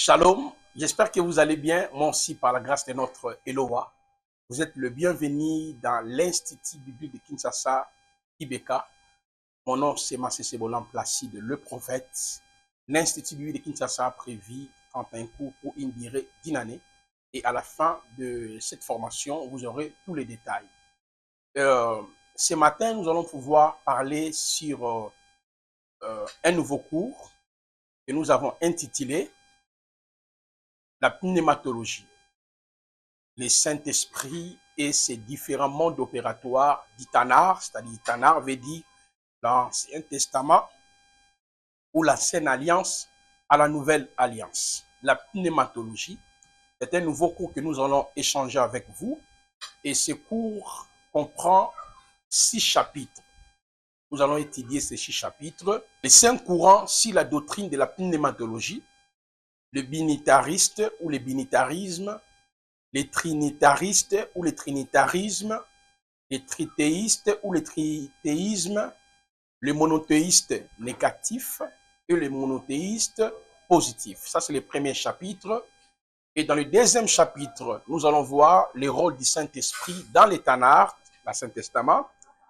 Shalom, j'espère que vous allez bien. Moi aussi, par la grâce de notre Eloa, vous êtes le bienvenu dans l'Institut biblique de Kinshasa, IBK. Mon nom, c'est Massé Bolan Placide, le prophète. L'Institut biblique de Kinshasa a prévu 31 cours pour une durée d'une année. Et à la fin de cette formation, vous aurez tous les détails. Ce matin, nous allons pouvoir parler sur un nouveau cours que nous avons intitulé la pneumatologie, le Saint-Esprit et ses différents modes opératoires d'Itanar, c'est-à-dire Itanar veut dire l'Ancien Testament ou l'Ancienne Alliance à la Nouvelle Alliance. La pneumatologie, c'est un nouveau cours que nous allons échanger avec vous et ce cours comprend 6 chapitres. Nous allons étudier ces 6 chapitres. Les 5 courants sur la doctrine de la pneumatologie, le binitariste ou le binitarisme, les trinitaristes ou le trinitarisme, les tritéistes ou le tritéisme, le monothéiste négatif et le monothéiste positif. Ça, c'est le premier chapitre. Et dans le deuxième chapitre, nous allons voir le rôle du Saint-Esprit dans les Tanakh, l'Ancien Testament,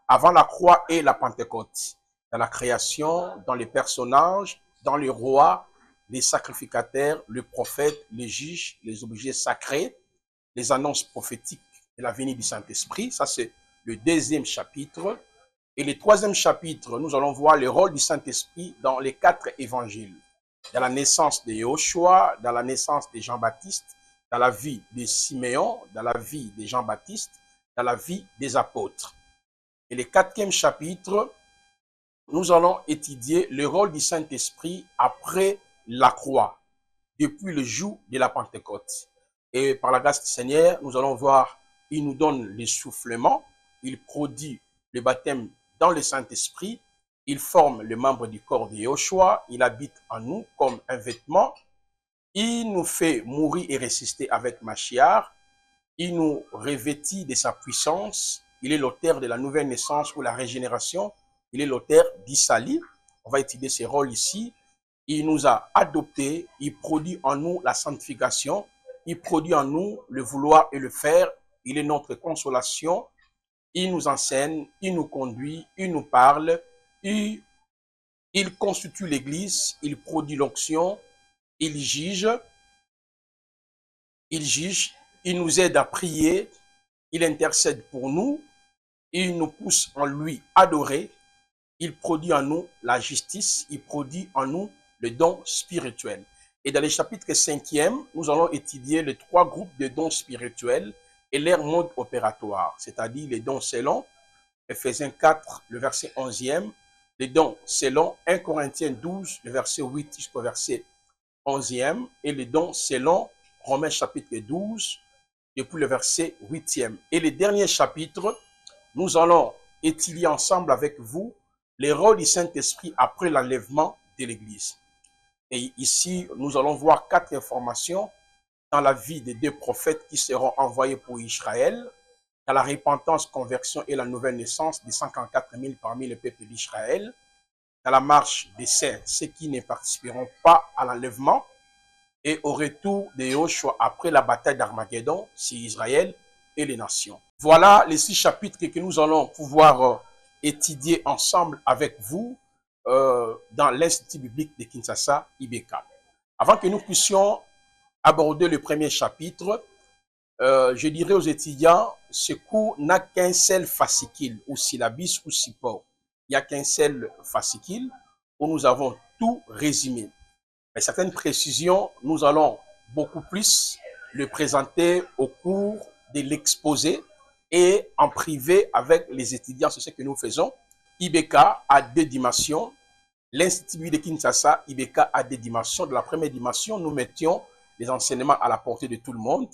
avant la croix et la Pentecôte, dans la création, dans les personnages, dans les rois, les sacrificateurs, les prophètes, les juges, les objets sacrés, les annonces prophétiques de la venue du Saint-Esprit. Ça, c'est le deuxième chapitre. Et le troisième chapitre, nous allons voir le rôle du Saint-Esprit dans les 4 évangiles. Dans la naissance de Yoshua, dans la naissance de Jean-Baptiste, dans la vie de Siméon, dans la vie de Jean-Baptiste, dans la vie des apôtres. Et le 4e chapitre, nous allons étudier le rôle du Saint-Esprit après la croix, depuis le jour de la Pentecôte. Et par la grâce du Seigneur, nous allons voir, il nous donne l'essoufflement, il produit le baptême dans le Saint-Esprit, il forme le membre du corps de Yoshua, il habite en nous comme un vêtement, il nous fait mourir et ressusciter avec Mashiach, il nous revêtit de sa puissance, il est l'auteur de la nouvelle naissance ou la régénération, il est l'auteur d'Issali. On va étudier ses rôles ici. Il nous a adoptés, il produit en nous la sanctification, il produit en nous le vouloir et le faire, il est notre consolation, il nous enseigne, il nous conduit, il nous parle, il constitue l'Église, il produit l'onction, il juge, il nous aide à prier, il intercède pour nous, il nous pousse en lui à adorer, il produit en nous la justice, il produit en nous le don spirituel. Et dans le chapitre 5e, nous allons étudier les 3 groupes de dons spirituels et leur mode opératoire, c'est-à-dire les dons selon Ephésiens 4, le verset 11e, les dons selon 1 Corinthiens 12, le verset 8 jusqu'au verset 11e, et les dons selon Romains chapitre 12, depuis le verset 8e. Et le dernier chapitre, nous allons étudier ensemble avec vous les rôles du Saint-Esprit après l'enlèvement de l'Église. Et ici, nous allons voir 4 informations dans la vie des 2 prophètes qui seront envoyés pour Israël, dans la repentance, conversion et la nouvelle naissance des 144 000 parmi le peuple d'Israël, dans la marche des saints, ceux qui ne participeront pas à l'enlèvement, et au retour de Yoshua après la bataille d'Armageddon, c'est Israël et les nations. Voilà les 6 chapitres que nous allons pouvoir étudier ensemble avec vous dans l'Institut biblique de Kinshasa, IBK. Avant que nous puissions aborder le premier chapitre, je dirais aux étudiants, ce cours n'a qu'un seul fascicule, ou syllabus, ou support. Il n'y a qu'un seul fascicule où nous avons tout résumé. Mais certaines précisions, nous allons beaucoup plus le présenter au cours de l'exposé et en privé avec les étudiants. C'est ce que nous faisons. IBK a 2 dimensions. L'Institut de Kinshasa, IBK a 2 dimensions. De la première dimension, nous mettions les enseignements à la portée de tout le monde.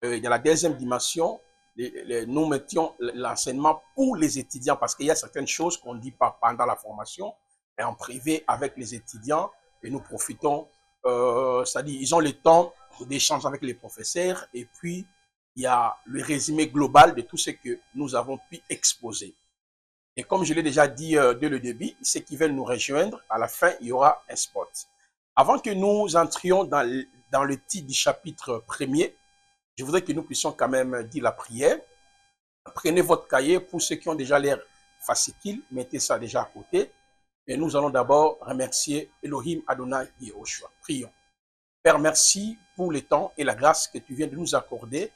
Il y a la deuxième dimension, nous mettions l'enseignement pour les étudiants parce qu'il y a certaines choses qu'on ne dit pas pendant la formation et en privé avec les étudiants et nous profitons, c'est-à-dire ils ont le temps d'échanger avec les professeurs et puis il y a le résumé global de tout ce que nous avons pu exposer. Et comme je l'ai déjà dit dès le début, ceux qui veulent nous rejoindre, à la fin, il y aura un spot. Avant que nous entrions dans dans le titre du chapitre 1er, je voudrais que nous puissions quand même dire la prière. Prenez votre cahier, pour ceux qui ont déjà l'air fascicules, mettez ça déjà à côté. Et nous allons d'abord remercier Elohim Adonai Yehoshua. Prions. Père, merci pour le temps et la grâce que tu viens de nous accorder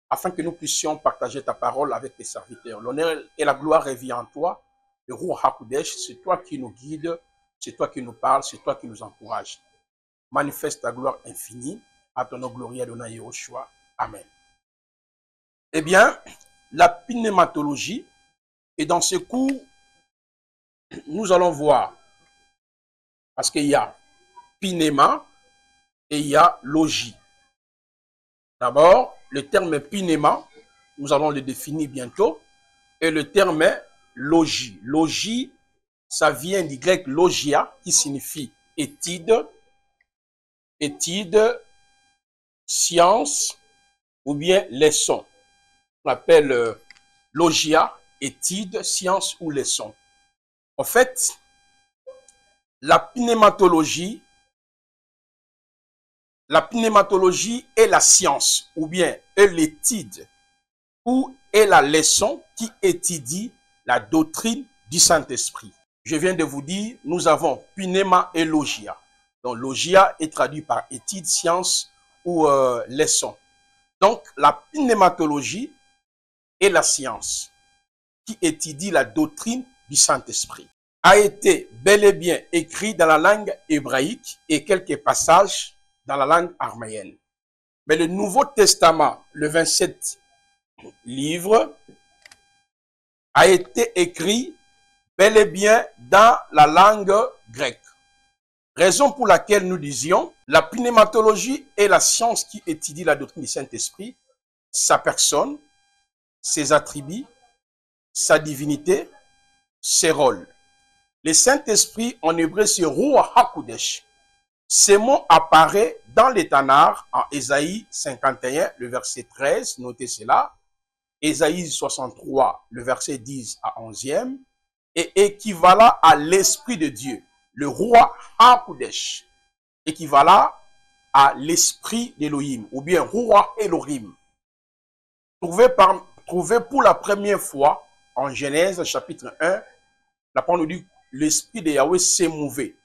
afin que nous puissions partager ta parole avec tes serviteurs. L'honneur et la gloire revient en toi. Le Roi HaKodesh, c'est toi qui nous guides, c'est toi qui nous parles, c'est toi qui nous encourages. Manifeste ta gloire infinie. À ton nom glorieux Adonai Yehoshua. Amen. Eh bien, la pneumatologie, et dans ce cours, nous allons voir, parce qu'il y a pneuma et il y a logie. D'abord, le terme pneuma, nous allons le définir bientôt, et le terme logie. Logie, ça vient du grec logia, qui signifie étude, science, ou bien leçon. On appelle logia, étude, science ou leçon. En fait, la pneumatologie est la science, ou bien est l'étude, ou est la leçon qui étudie la doctrine du Saint-Esprit. Je viens de vous dire, nous avons pneuma et logia. Donc, logia est traduit par étude, science ou leçon. Donc, la pneumatologie est la science qui étudie la doctrine du Saint-Esprit. A été bel et bien écrit dans la langue hébraïque et quelques passages dans la langue araméenne. Mais le Nouveau Testament, le 27 livre, a été écrit bel et bien dans la langue grecque. Raison pour laquelle nous disions, la pneumatologie est la science qui étudie la doctrine du Saint-Esprit, sa personne, ses attributs, sa divinité, ses rôles. Le Saint-Esprit, en hébreu, c'est Ruach HaKodesh. Ce mot apparaît dans les Tanakh en Ésaïe 51, le verset 13, notez cela. Ésaïe 63, le verset 10 à 11e, et équivalent à l'Esprit de Dieu, le Ruach HaKodesh, équivalent à l'Esprit d'Elohim, ou bien Ruach Elohim. Trouvé pour la première fois en Genèse chapitre 1, la parole nous dit l'Esprit de Yahweh s'est mouvé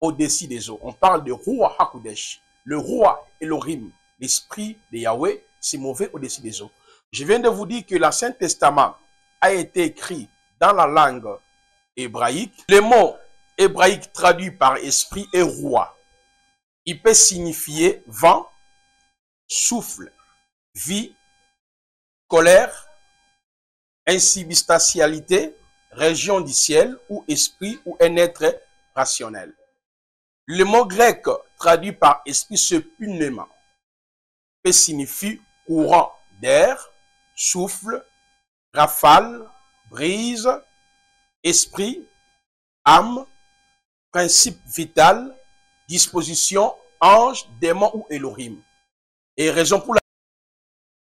au-dessus des eaux. On parle de Ruach HaKodesh, le Ruach Elohim, l'Esprit de Yahweh s'est mouvé au-dessus des eaux. Je viens de vous dire que l'Ancien Testament a été écrit dans la langue hébraïque. Le mot hébraïque traduit par esprit est roi. Il peut signifier vent, souffle, vie, colère, insubstantialité, région du ciel ou esprit ou un être rationnel. Le mot grec traduit par esprit, ce pneuma, peut signifier courant d'air, souffle, rafale, brise, esprit, âme, principe vital, disposition, ange, démon ou Elohim. Et raison pour laquelle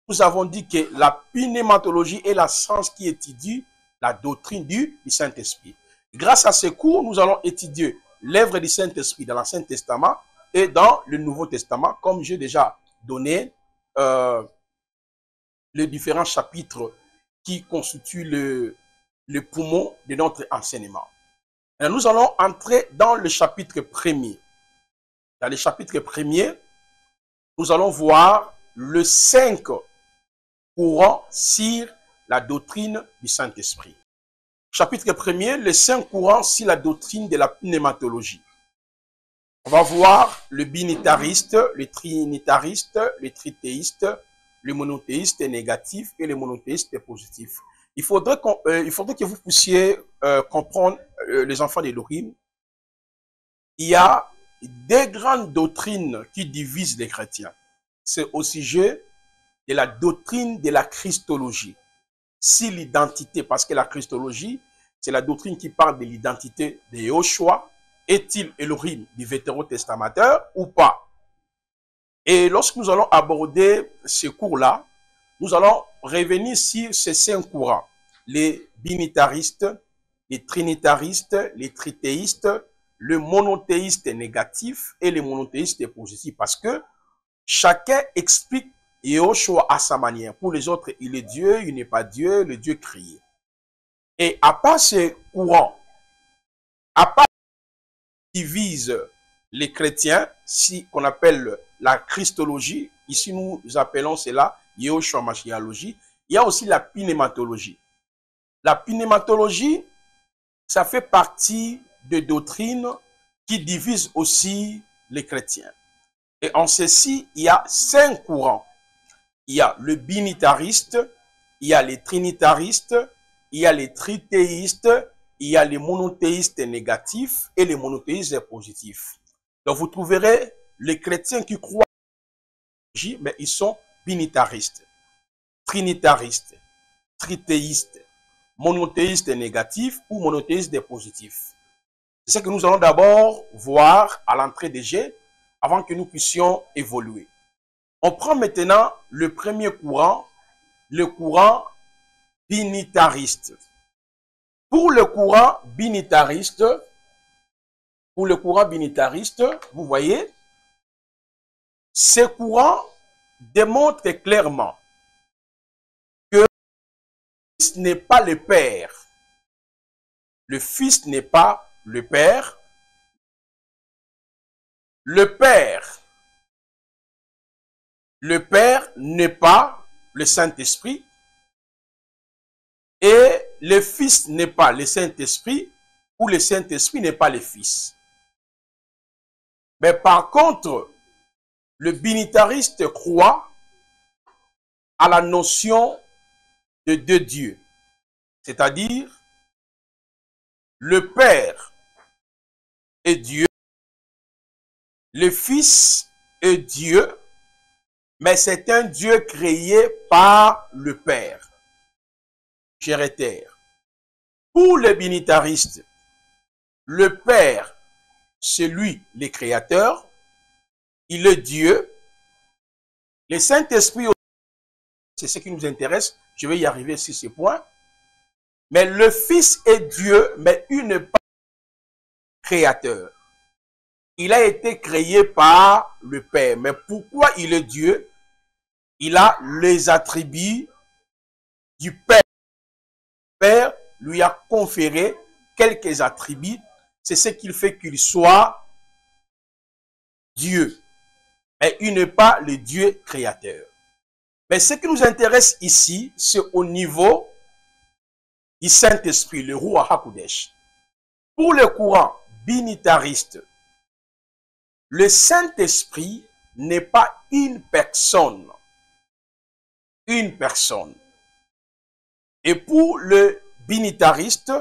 nous avons dit que la pneumatologie est la science qui étudie la doctrine du Saint-Esprit. Grâce à ces cours, nous allons étudier l'œuvre du Saint-Esprit dans l'Ancien Testament et dans le Nouveau Testament, comme j'ai déjà donné les différents chapitres qui constituent le poumon de notre enseignement. Et nous allons entrer dans le chapitre premier. Dans le chapitre premier, nous allons voir le 5 courants sur la doctrine du Saint-Esprit. Chapitre 1er, les 5 courants sur la doctrine de la pneumatologie. On va voir le binitariste, le trinitariste, le trithéiste, le monothéiste négatif et le monothéiste positif. Il faudrait que vous puissiez comprendre, les enfants d'Elohim, il y a 2 grandes doctrines qui divisent les chrétiens. C'est au sujet de la doctrine de la christologie. Si l'identité, parce que la christologie, c'est la doctrine qui parle de l'identité de Yehoshua, est-il Elohim du vétérotestamateur ou pas? Et lorsque nous allons aborder ce cours-là, nous allons revenir sur ces 5 courants. Les binitaristes, les trinitaristes, les trithéistes, le monothéiste est négatif et le monothéiste est positif. Parce que chacun explique Yahushua à sa manière. Pour les autres, il est Dieu, il n'est pas Dieu, le Dieu créé. Et à part ce courant, à part qui vise les chrétiens, qu'on appelle la christologie, ici nous appelons cela Yahushua Mashiachologie, il y a aussi la pneumatologie. La pneumatologie, ça fait partie de doctrines qui divisent aussi les chrétiens. Et en ceci, il y a 5 courants. Il y a le binitariste, il y a les trinitaristes, il y a les trithéistes, il y a les monothéistes négatifs et les monothéistes positifs. Donc vous trouverez les chrétiens qui croient en Jésus, mais ils sont binitaristes, trinitaristes, trithéistes, monothéistes négatifs ou monothéistes positifs. C'est ce que nous allons d'abord voir à l'entrée des jets avant que nous puissions évoluer. On prend maintenant le premier courant, le courant binitariste. Pour le courant binitariste, vous voyez, ce courant démontre clairement que le Fils n'est pas le Père. Le Fils n'est pas le Père. Le Père n'est pas le Saint-Esprit. Et le Fils n'est pas le Saint-Esprit, ou le Saint-Esprit n'est pas le Fils. Mais par contre, le binitariste croit à la notion de deux dieux. C'est-à-dire, le Père est Dieu, le Fils est Dieu, mais c'est un Dieu créé par le Père. Je réitère. Pour le binitariste, le Père, c'est lui, le Créateur, il est Dieu. Le Saint-Esprit, c'est ce qui nous intéresse, je vais y arriver sur ce point. Mais le Fils est Dieu, mais il n'est pas créateur. Il a été créé par le Père. Mais pourquoi il est Dieu? Il a les attributs du Père. Le Père lui a conféré quelques attributs. C'est ce qui fait qu'il soit Dieu. Mais il n'est pas le Dieu créateur. Mais ce qui nous intéresse ici, c'est au niveau du Saint-Esprit, le Ruach HaKodesh. Pour le courant binitariste, le Saint-Esprit n'est pas une personne. Une personne. Et pour le binitariste,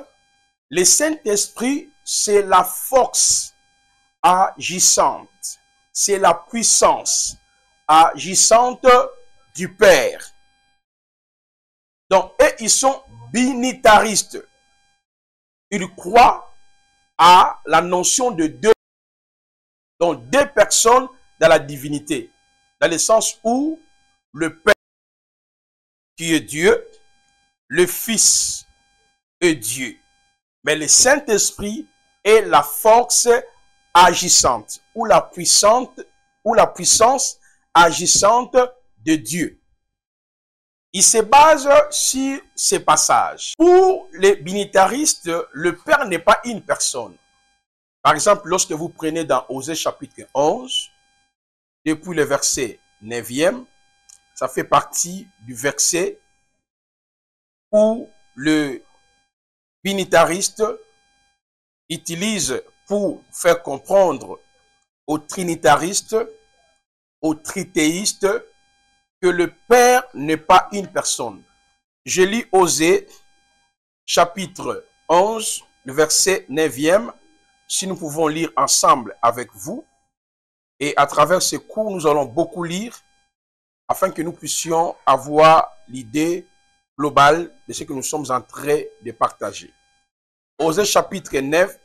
le Saint-Esprit, c'est la force agissante. C'est la puissance agissante du Père. Donc, et ils sont binitaristes. Ils croient à la notion de deux. Donc, deux personnes dans la divinité. Dans le sens où le Père qui est Dieu, le Fils est Dieu. Mais le Saint-Esprit est la force agissante ou la puissance agissante de Dieu. Il se base sur ces passages. Pour les binitaristes, le Père n'est pas une personne. Par exemple, lorsque vous prenez dans Osée chapitre 11, depuis le verset 9e, ça fait partie du verset où le binitariste utilise pour faire comprendre aux trinitaristes, aux trithéistes, que le Père n'est pas une personne. Je lis Osée, chapitre 11, le verset 9e, si nous pouvons lire ensemble avec vous. Et à travers ce cours, nous allons beaucoup lire, afin que nous puissions avoir l'idée globale de ce que nous sommes en train de partager. Osée chapitre 9,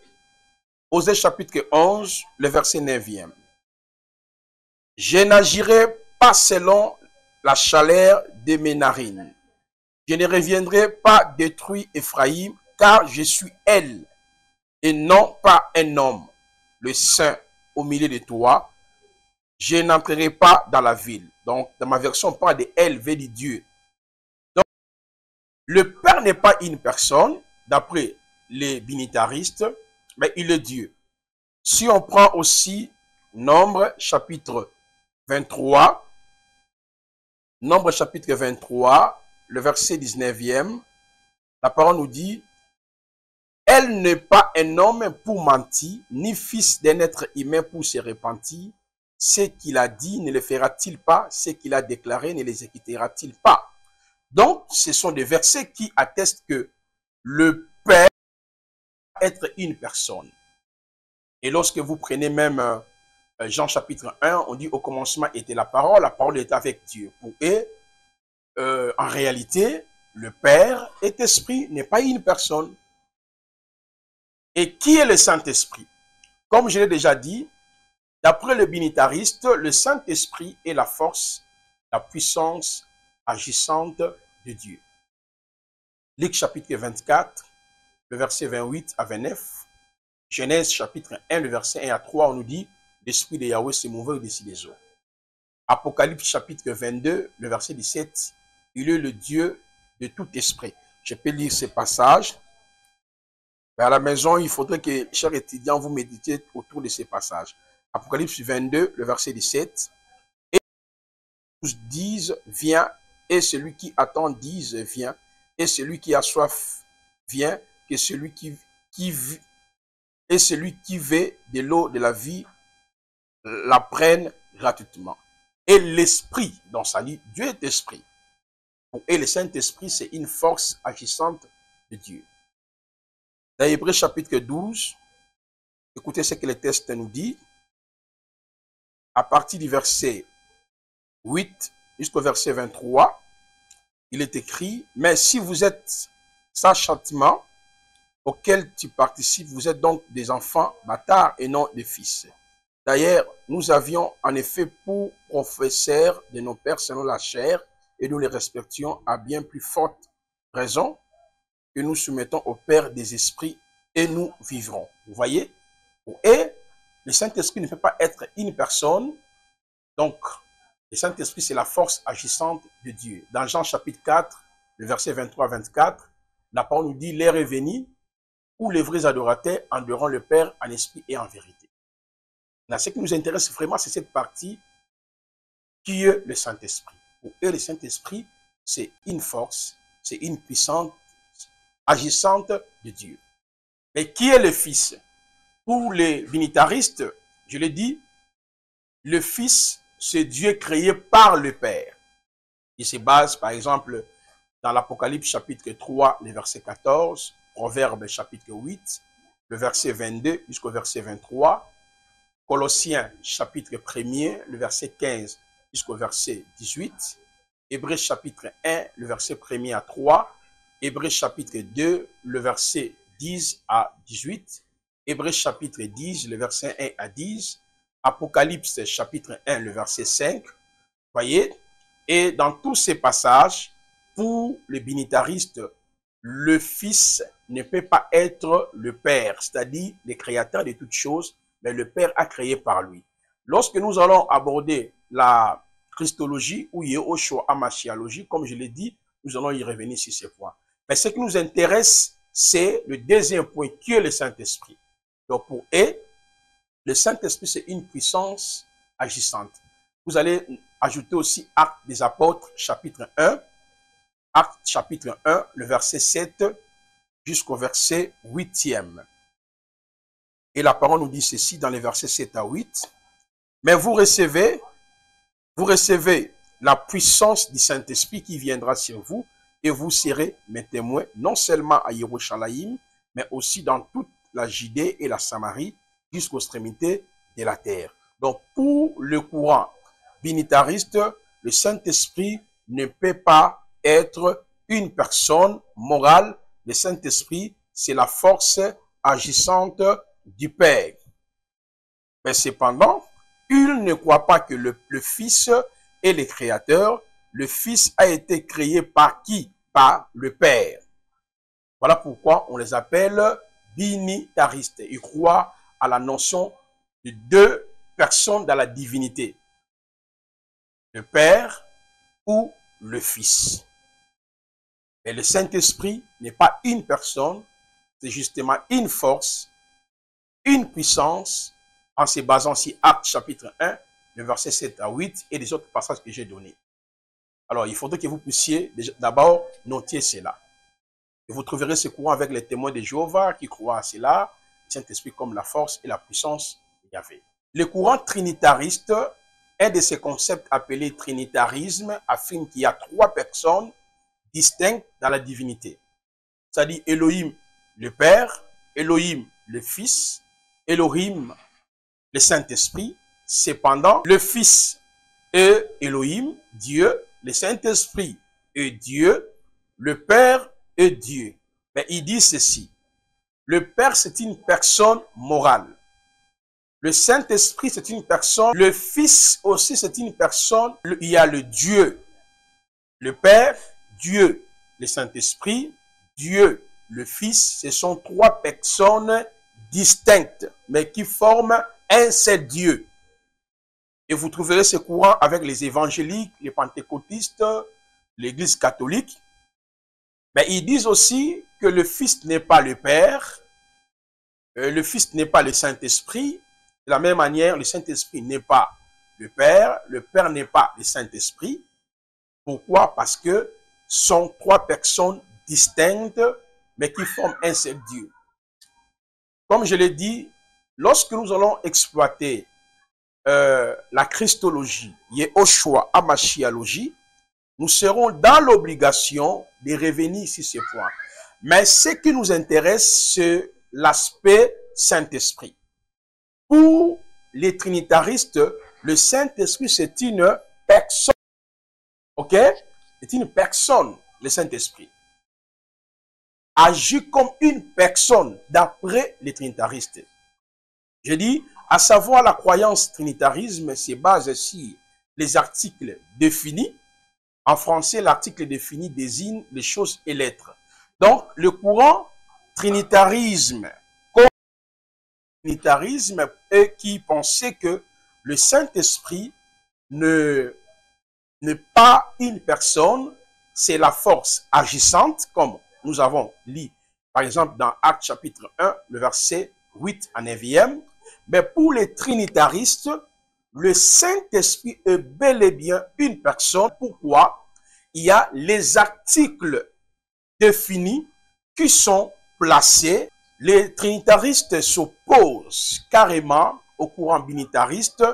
Osée chapitre 11, le verset 9e. Je n'agirai pas selon la chaleur de mes narines. Je ne reviendrai pas détruire Ephraïm, car je suis elle, et non pas un homme. le Saint au milieu de toi, je n'entrerai pas dans la ville. Donc, dans ma version, on parle de elle, veut dire Dieu. Donc, le Père n'est pas une personne, d'après les binitaristes, mais il est Dieu. Si on prend aussi Nombre chapitre 23, Nombre chapitre 23, le verset 19e, la parole nous dit, elle n'est pas un homme pour mentir, ni fils d'un être humain pour se repentir. Ce qu'il a dit ne le fera-t-il pas? Ce qu'il a déclaré ne l'exécutera-t-il pas? Donc, ce sont des versets qui attestent que le Père est une personne. Et lorsque vous prenez même Jean chapitre 1, on dit au commencement était la parole était avec Dieu. Pour eux, en réalité, le Père est esprit, n'est pas une personne. Et qui est le Saint-Esprit? Comme je l'ai déjà dit, d'après le binitariste, le Saint-Esprit est la force, la puissance agissante de Dieu. Luc chapitre 24, le verset 28 à 29. Genèse chapitre 1, le verset 1 à 3, on nous dit, l'Esprit de Yahweh se mouvait au-dessus des eaux. Apocalypse chapitre 22, le verset 17, il est le Dieu de tout esprit. Je peux lire ce passage. Mais à la maison, il faudrait que, chers étudiants, vous méditiez autour de ces passages. Apocalypse 22, le verset 17. Et tous disent, viens, et celui qui attend dise, viens, et celui qui a soif, viens, que celui qui veut de l'eau de la vie la prenne gratuitement. Et l'esprit, dans sa vie, Dieu est esprit. Et le Saint-Esprit, c'est une force agissante de Dieu. Dans Hébreux chapitre 12, écoutez ce que le texte nous dit. À partir du verset 8 jusqu'au verset 23, il est écrit, mais si vous êtes sans châtiment auquel tu participes, vous êtes donc des enfants bâtards et non des fils. D'ailleurs, nous avions en effet pour professeurs de nos pères selon la chair, et nous les respections à bien plus forte raison que nous soumettons au Père des esprits et nous vivrons. Vous voyez? Et le Saint-Esprit ne peut pas être une personne. Donc, le Saint-Esprit, c'est la force agissante de Dieu. Dans Jean chapitre 4, le verset 23-24, la parole nous dit, l'heure est venue où les vrais adorateurs adoreront le Père en esprit et en vérité. Là, ce qui nous intéresse vraiment, c'est cette partie qui est le Saint-Esprit. Pour eux, le Saint-Esprit, c'est une force, c'est une puissance agissante de Dieu. Mais qui est le Fils? Pour les binitaristes, je l'ai dit, le Fils, c'est Dieu créé par le Père. Il se base, par exemple, dans l'Apocalypse chapitre 3, le verset 14, Proverbe chapitre 8, le verset 22 jusqu'au verset 23, Colossiens chapitre 1er, le verset 15 jusqu'au verset 18, Hébreux chapitre 1, le verset 1er à 3, Hébreux chapitre 2, le verset 10 à 18, Hébreux chapitre 10, le verset 1 à 10, Apocalypse chapitre 1, le verset 5, voyez, et dans tous ces passages, pour les binitaristes, le Fils ne peut pas être le Père, c'est-à-dire le créateur de toutes choses, mais le Père a créé par lui. Lorsque nous allons aborder la Christologie ou Yehoshua Hamashiachologie, comme je l'ai dit, nous allons y revenir sur ces points. Mais ce qui nous intéresse, c'est le deuxième point qui est le Saint-Esprit. Donc pour eux, le Saint-Esprit, c'est une puissance agissante. Vous allez ajouter aussi Actes des Apôtres, chapitre 1. Actes, chapitre 1, le verset 7 jusqu'au verset 8e. Et la parole nous dit ceci dans les versets 7 à 8. Mais vous recevez la puissance du Saint-Esprit qui viendra sur vous et vous serez mes témoins, non seulement à Yerushalayim, mais aussi dans toute la Judée et la Samarie, jusqu'aux extrémités de la terre. Donc, pour le courant binitariste, le Saint-Esprit ne peut pas être une personne morale. Le Saint-Esprit, c'est la force agissante du Père. Mais cependant, ils ne croient pas que le Fils est le Créateur. Le Fils a été créé par qui? Par le Père. Voilà pourquoi on les appelle binitaristes. Ils croient à la notion de deux personnes dans la divinité, le Père ou le Fils. Mais le Saint-Esprit n'est pas une personne, c'est justement une force, une puissance, en se basant sur Actes chapitre 1, le verset 7 à 8 et les autres passages que j'ai donnés. Alors, il faudrait que vous puissiez d'abord noter cela. Et vous trouverez ce courant avec les témoins de Jéhovah qui croient à cela, le Saint-Esprit comme la force et la puissance de Yahvé. Le courant trinitariste, un de ces concepts appelés trinitarisme, affirme qu'il y a trois personnes distinctes dans la divinité. C'est-à-dire Elohim le Père, Elohim le Fils, Elohim le Saint-Esprit. Cependant, le Fils est Elohim, Dieu, le Saint-Esprit est Dieu, le Père est Dieu. Mais il dit ceci, le Père c'est une personne morale, le Saint-Esprit c'est une personne, le Fils aussi c'est une personne, il y a le Dieu, le Père, Dieu, le Saint-Esprit, Dieu, le Fils, ce sont trois personnes distinctes, mais qui forment un seul Dieu. Et vous trouverez ce courant avec les évangéliques, les pentecôtistes, l'Église catholique. Mais ils disent aussi que le Fils n'est pas le Père, le Fils n'est pas le Saint-Esprit. De la même manière, le Saint-Esprit n'est pas le Père n'est pas le Saint-Esprit. Pourquoi? Parce que sont trois personnes distinctes, mais qui forment un seul Dieu. Comme je l'ai dit, lorsque nous allons exploiter la Christologie, Yehoshua Hamashiachologie, nous serons dans l'obligation de revenir sur ce point. Mais ce qui nous intéresse, c'est l'aspect Saint-Esprit. Pour les trinitaristes, le Saint-Esprit, c'est une personne. Ok? C'est une personne, le Saint-Esprit. Agit comme une personne d'après les trinitaristes. Je dis, à savoir la croyance trinitarisme se base sur les articles définis. En français, l'article défini désigne les choses et l'être. Donc, le courant trinitarisme, est qui pensait que le Saint-Esprit n'est pas une personne, c'est la force agissante, comme nous avons lu, par exemple, dans Actes chapitre 1, le verset 8 à 9e. Mais pour les trinitaristes, le Saint-Esprit est bel et bien une personne. Pourquoi? Il y a les articles définis qui sont placés. Les trinitaristes s'opposent carrément au courant binitariste,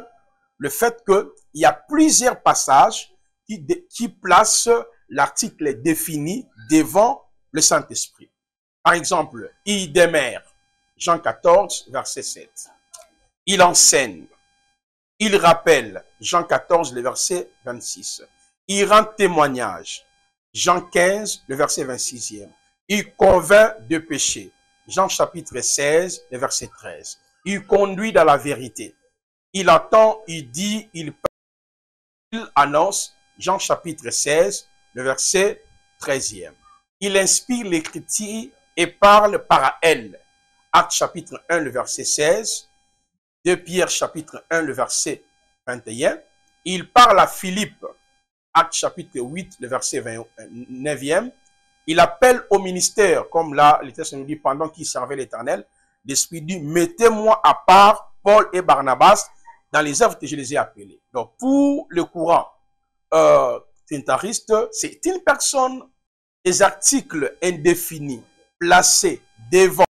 le fait qu'il y a plusieurs passages qui placent l'article défini devant le Saint-Esprit. Par exemple, il demeure, Jean 14, verset 7. Il enseigne, il rappelle, Jean 14, le verset 26. Il rend témoignage, Jean 15, le verset 26e. Il convainc de péché, Jean chapitre 16, le verset 13. Il conduit dans la vérité. Il attend, il dit, il parle, il annonce, Jean chapitre 16, le verset 13e. Il inspire l'écriture et parle par elle. Actes chapitre 1, le verset 16. 2 Pierre chapitre 1, le verset 21. Il parle à Philippe. Actes chapitre 8, le verset 29e. Il appelle au ministère, comme là, le texte nous dit, pendant qu'il servait l'Éternel, l'Esprit dit, mettez-moi à part Paul et Barnabas dans les œuvres que je les ai appelés. Donc, pour le courant trinitaristes, c'est une personne, des articles indéfinis placés devant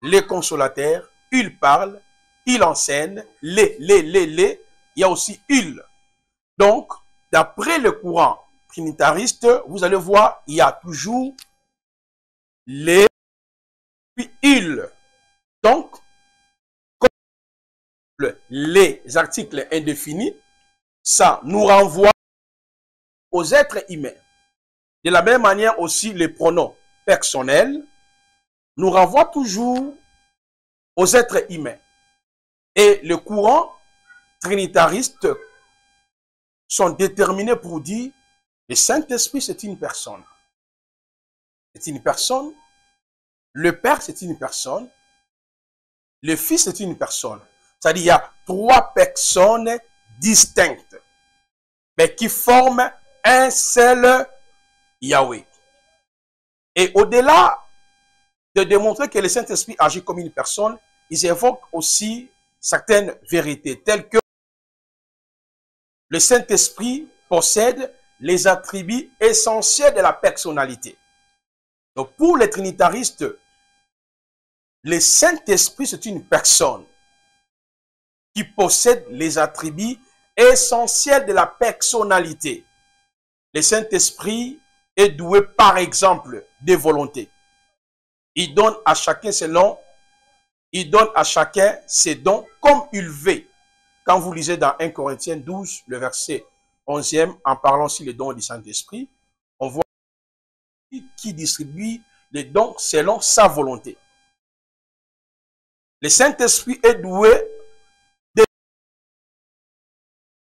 les consolateurs, il parle, il enseigne, il y a aussi il. Donc, d'après le courant trinitariste, vous allez voir, il y a toujours les, puis il. Donc, comme les articles indéfinis, ça nous renvoie aux êtres humains. De la même manière aussi, les pronoms personnels nous renvoient toujours aux êtres humains. Et le courant trinitariste sont déterminés pour dire le Saint-Esprit, c'est une personne. C'est une personne. Le Père, c'est une personne. Le Fils est une personne. C'est-à-dire, il y a trois personnes distinctes, mais qui forment un seul Yahweh. Et au-delà de démontrer que le Saint-Esprit agit comme une personne, ils évoquent aussi certaines vérités, telles que le Saint-Esprit possède les attributs essentiels de la personnalité. Donc, pour les trinitaristes, le Saint-Esprit, c'est une personne qui possède les attributs essentiels de la personnalité. Le Saint-Esprit est doué, par exemple, de volonté. Il donne à chacun ses dons comme il veut. Quand vous lisez dans 1 Corinthiens 12, le verset 11e, en parlant sur les dons du Saint-Esprit, on voit qui distribue les dons selon sa volonté. Le Saint-Esprit est doué de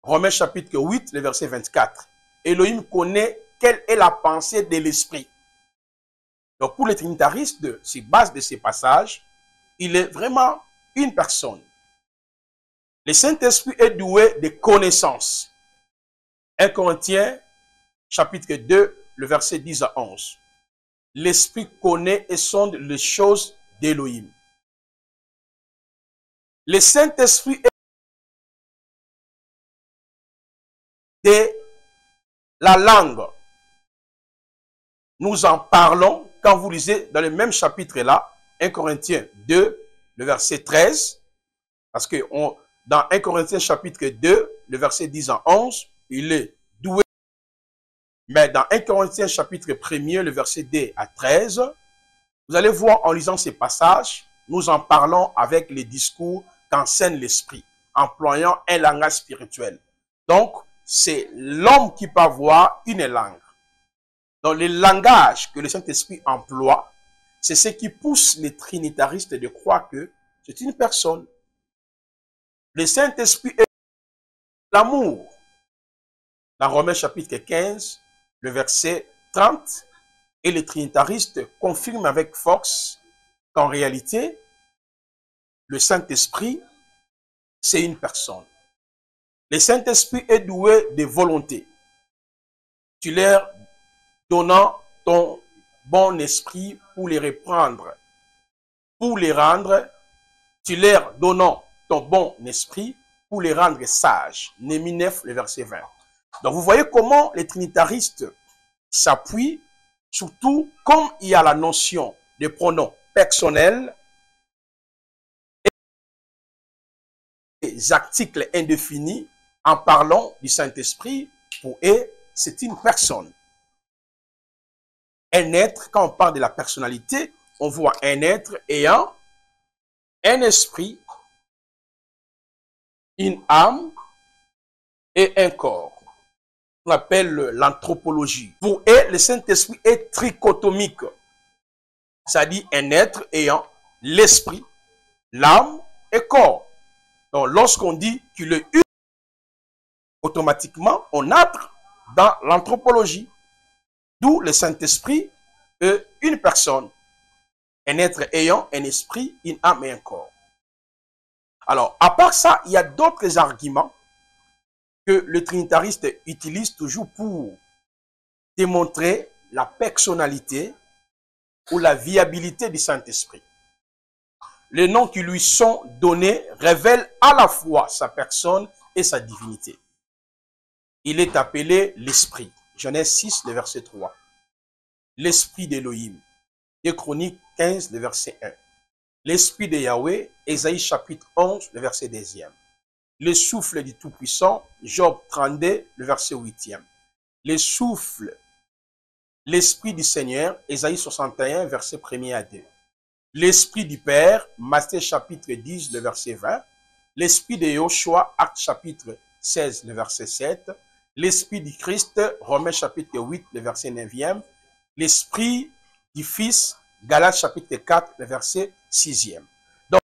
Romains chapitre 8, le verset 24. Elohim connaît quelle est la pensée de l'Esprit. Donc pour les trinitaristes, sur base de ces passages, il est vraiment une personne. Le Saint-Esprit est doué de connaissances. 1 Corinthiens chapitre 2, le verset 10 à 11. L'Esprit connaît et sonde les choses d'Elohim. Le Saint-Esprit est de la langue. Nous en parlons quand vous lisez dans le même chapitre là, 1 Corinthiens 2, le verset 13, parce que dans 1 Corinthiens chapitre 2, le verset 10 à 11, il est doué. Mais dans 1 Corinthiens chapitre 1er, le verset 2 à 13, vous allez voir en lisant ces passages, nous en parlons avec les discours qu'enseigne l'Esprit, employant un langage spirituel. Donc, c'est l'homme qui peut avoir une langue. Donc, le langage que le Saint-Esprit emploie, c'est ce qui pousse les trinitaristes de croire que c'est une personne. Le Saint-Esprit est l'amour. Dans Romains chapitre 15, le verset 30, et les trinitaristes confirment avec force qu'en réalité, le Saint-Esprit, c'est une personne. Le Saint-Esprit est doué de volonté. Tu leur donnant ton bon esprit pour les reprendre, pour les rendre, tu leur donnant ton bon esprit pour les rendre sages. Néhémie 9, le verset 20. Donc vous voyez comment les trinitaristes s'appuient, surtout comme il y a la notion de pronoms personnels et des articles indéfinis en parlant du Saint-Esprit. Pour eux, c'est une personne. Un être, quand on parle de la personnalité, on voit un être ayant un esprit, une âme et un corps. On appelle l'anthropologie. Pour eux, le Saint-Esprit est trichotomique. C'est-à-dire un être ayant l'esprit, l'âme et corps. Donc, lorsqu'on dit qu'il est une, automatiquement, on entre dans l'anthropologie. D'où le Saint-Esprit est une personne, un être ayant un esprit, une âme et un corps. Alors, à part ça, il y a d'autres arguments que le trinitariste utilise toujours pour démontrer la personnalité ou la viabilité du Saint-Esprit. Les noms qui lui sont donnés révèlent à la fois sa personne et sa divinité. Il est appelé l'Esprit. Genèse 6, le verset 3. L'Esprit d'Élohim. Et Chroniques 15, le verset 1. L'Esprit de Yahweh, Ésaïe chapitre 11, le verset 2e. Le souffle du Tout-Puissant, Job 32, le verset 8e. Le souffle, l'Esprit du Seigneur, Ésaïe 61, verset 1er à 2. L'Esprit du Père, Matthieu chapitre 10, le verset 20. L'Esprit de Yoshua, Actes chapitre 16, le verset 7. L'Esprit du Christ, Romains chapitre 8, le verset 9e. L'Esprit du Fils, Galates chapitre 4, le verset 6e. Donc,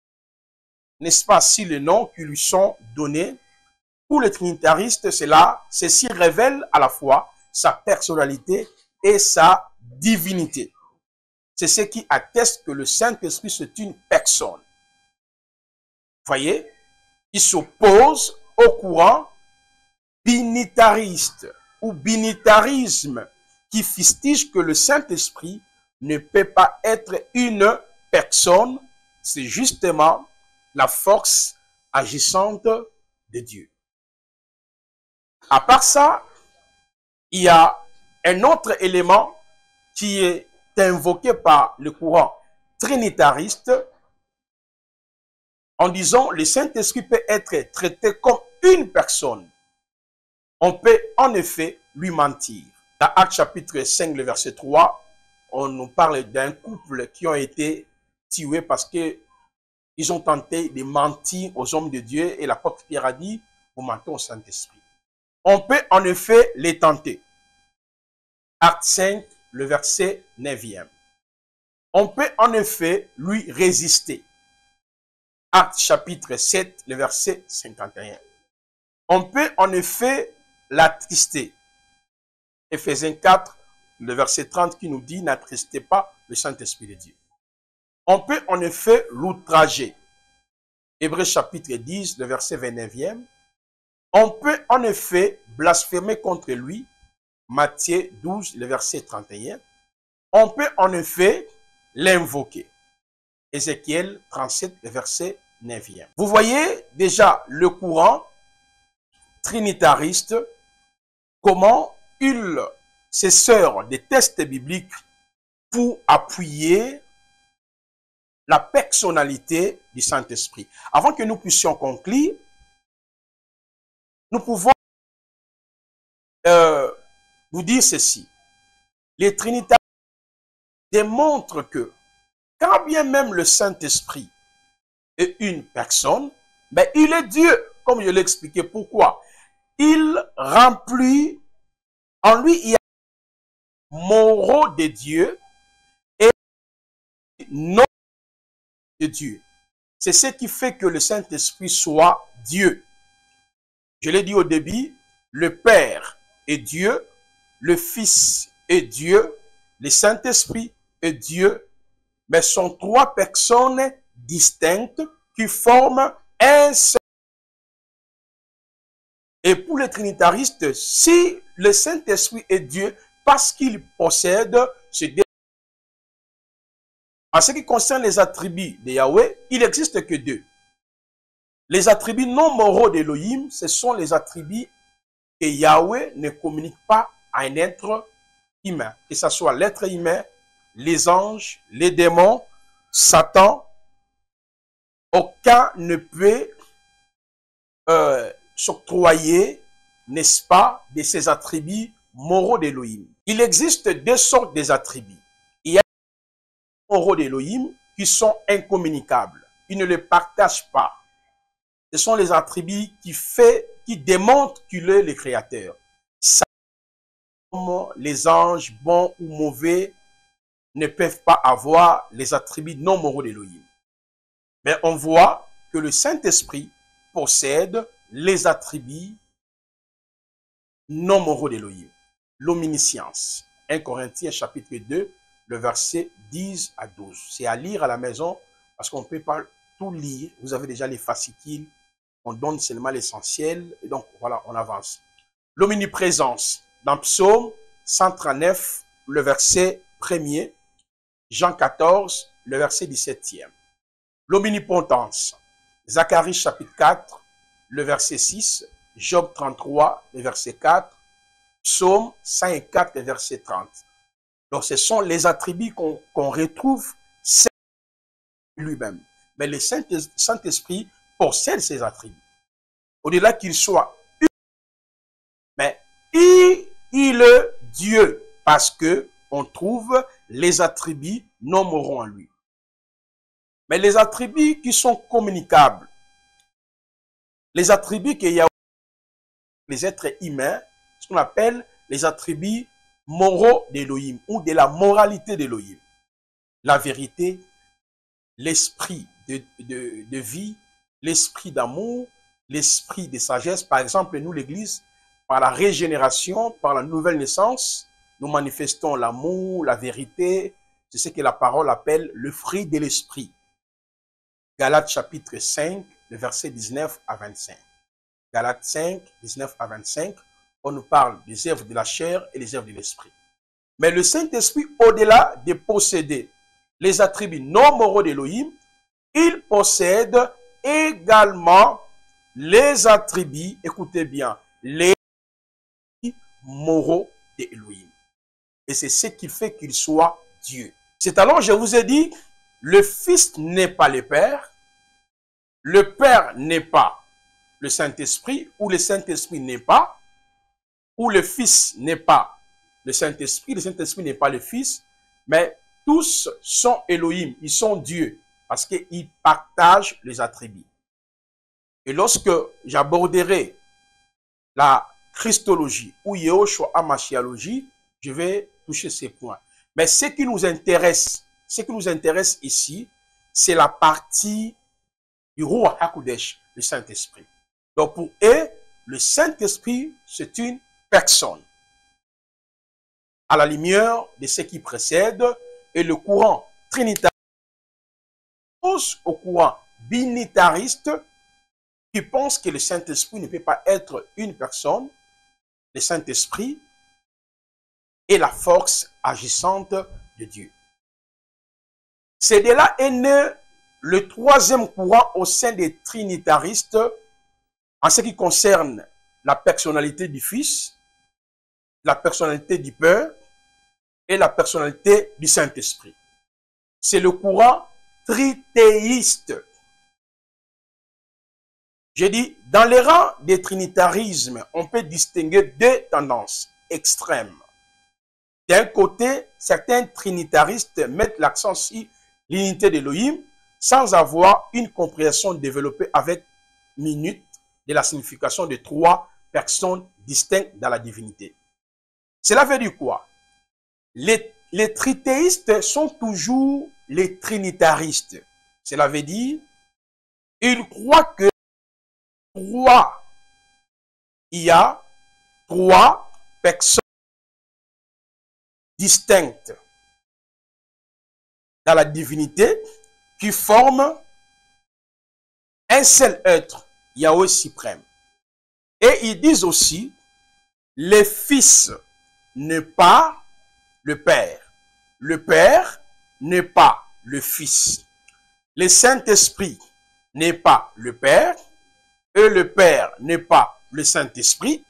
n'est-ce pas, si les noms qui lui sont donnés, pour les trinitaristes, ceci révèle à la fois sa personnalité et sa divinité. C'est ce qui atteste que le Saint-Esprit, c'est une personne. Voyez, il s'oppose au courant binitariste ou binitarisme qui fustige que le Saint-Esprit ne peut pas être une personne, c'est justement la force agissante de Dieu. À part ça, il y a un autre élément qui est invoqué par le courant trinitariste en disant le Saint-Esprit peut être traité comme une personne. On peut en effet lui mentir. Dans Actes chapitre 5, le verset 3, on nous parle d'un couple qui ont été tués parce que ils ont tenté de mentir aux hommes de Dieu et l'apôtre Pierre a dit, vous mentez au Saint-Esprit. On peut en effet les tenter. Acte 5, le verset 9e. On peut en effet lui résister. Acte chapitre 7, le verset 51. On peut en effet l'attrister. Éphésiens 4, le verset 30 qui nous dit, n'attristez pas le Saint-Esprit de Dieu. On peut en effet l'outrager. Hébreux chapitre 10, le verset 29e. On peut en effet blasphémer contre lui. Matthieu 12, le verset 31. On peut en effet l'invoquer. Ézéchiel 37, le verset 9e. Vous voyez déjà le courant trinitariste, comment il se sert des textes bibliques pour appuyer la personnalité du Saint-Esprit. Avant que nous puissions conclure, nous pouvons vous dire ceci. Les trinitaristes démontrent que quand bien même le Saint-Esprit est une personne, mais il est Dieu, comme je l'ai expliqué. Pourquoi? Il remplit, en lui, il y a moraux de Dieu et non de Dieu. C'est ce qui fait que le Saint-Esprit soit Dieu. Je l'ai dit au début, le Père est Dieu, le Fils est Dieu, le Saint-Esprit est Dieu, mais sont trois personnes distinctes qui forment un seul. Et pour les trinitaristes, si le Saint-Esprit est Dieu, parce qu'il possède ce Dieu. En ce qui concerne les attributs de Yahweh, il n'existe que deux. Les attributs non moraux d'Élohim, ce sont les attributs que Yahweh ne communique pas à un être humain. Que ce soit l'être humain, les anges, les démons, Satan, aucun ne peut s'octroyer, n'est-ce pas, de ces attributs moraux d'Élohim. Il existe deux sortes d'attributs. Il y a les moraux d'Élohim qui sont incommunicables. Ils ne les partagent pas. Ce sont les attributs qui démontrent qu'il est le Créateur. Ça, les anges, bons ou mauvais, ne peuvent pas avoir les attributs non moraux d'Élohim. Mais on voit que le Saint-Esprit possède les attributs non moraux d'Élohim. L'omniscience. 1 Corinthiens chapitre 2, le verset 10 à 12. C'est à lire à la maison parce qu'on ne peut pas tout lire. Vous avez déjà les fascicules. On donne seulement l'essentiel. Et donc, voilà, on avance. L'omniprésence. Dans Psaume 139, le verset 1er. Jean 14, le verset 17e. L'omnipotence. Zacharie chapitre 4, le verset 6. Job 33, le verset 4. Psaume 104, le verset 30. Donc, ce sont les attributs qu'on retrouve lui-même. Mais le Saint-Esprit possède ces attributs. Au-delà qu'il soit humain, mais il est Dieu parce que on trouve les attributs non moraux en lui. Mais les attributs qui sont communicables, les attributs qu'il y a les êtres humains, ce qu'on appelle les attributs moraux d'Élohim ou de la moralité d'Élohim. La vérité, l'esprit de vie, l'esprit d'amour, l'esprit de sagesse. Par exemple, nous, l'Église, par la régénération, par la nouvelle naissance, nous manifestons l'amour, la vérité. C'est ce que la parole appelle le fruit de l'esprit. Galates chapitre 5, le verset 19 à 25. Galates 5, 19 à 25, on nous parle des œuvres de la chair et les œuvres de l'esprit. Mais le Saint-Esprit, au-delà de posséder les attributs non moraux d'Élohim, il possède également les attributs, écoutez bien, les moraux d'Élohim. Et c'est ce qui fait qu'il soit Dieu. C'est alors, je vous ai dit, le Fils n'est pas le Père n'est pas le Saint-Esprit, ou le Saint-Esprit n'est pas, ou le Fils n'est pas le Saint-Esprit n'est pas le Fils, mais tous sont Elohim, ils sont Dieu, parce qu'ils partagent les attributs. Et lorsque j'aborderai la Christologie ou Yehoshua Hamashiachologie, je vais toucher ces points. Mais ce qui nous intéresse ici, c'est la partie du Ruach HaKodesh, le Saint-Esprit. Donc pour eux, le Saint-Esprit, c'est une personne. À la lumière de ce qui précède, et le courant trinitariste au courant binitariste qui pense que le Saint-Esprit ne peut pas être une personne. Le Saint-Esprit est la force agissante de Dieu. C'est de là est né le troisième courant au sein des trinitaristes en ce qui concerne la personnalité du Fils, la personnalité du Père et la personnalité du Saint-Esprit. C'est le courant tritéiste. J'ai dit, dans les rangs des trinitarismes, on peut distinguer deux tendances extrêmes. D'un côté, certains trinitaristes mettent l'accent sur l'unité d'Élohim sans avoir une compréhension développée avec minute de la signification de trois personnes distinctes dans la divinité. Cela veut dire quoi? Les tritéistes sont toujours les trinitaristes. Cela veut dire, ils croient que il y a trois personnes distinctes dans la divinité qui forment un seul être, Yahweh suprême. Et ils disent aussi, le Fils n'est pas le Père n'est pas le Fils, le Saint-Esprit n'est pas le Père, et le Père n'est pas le Saint-Esprit.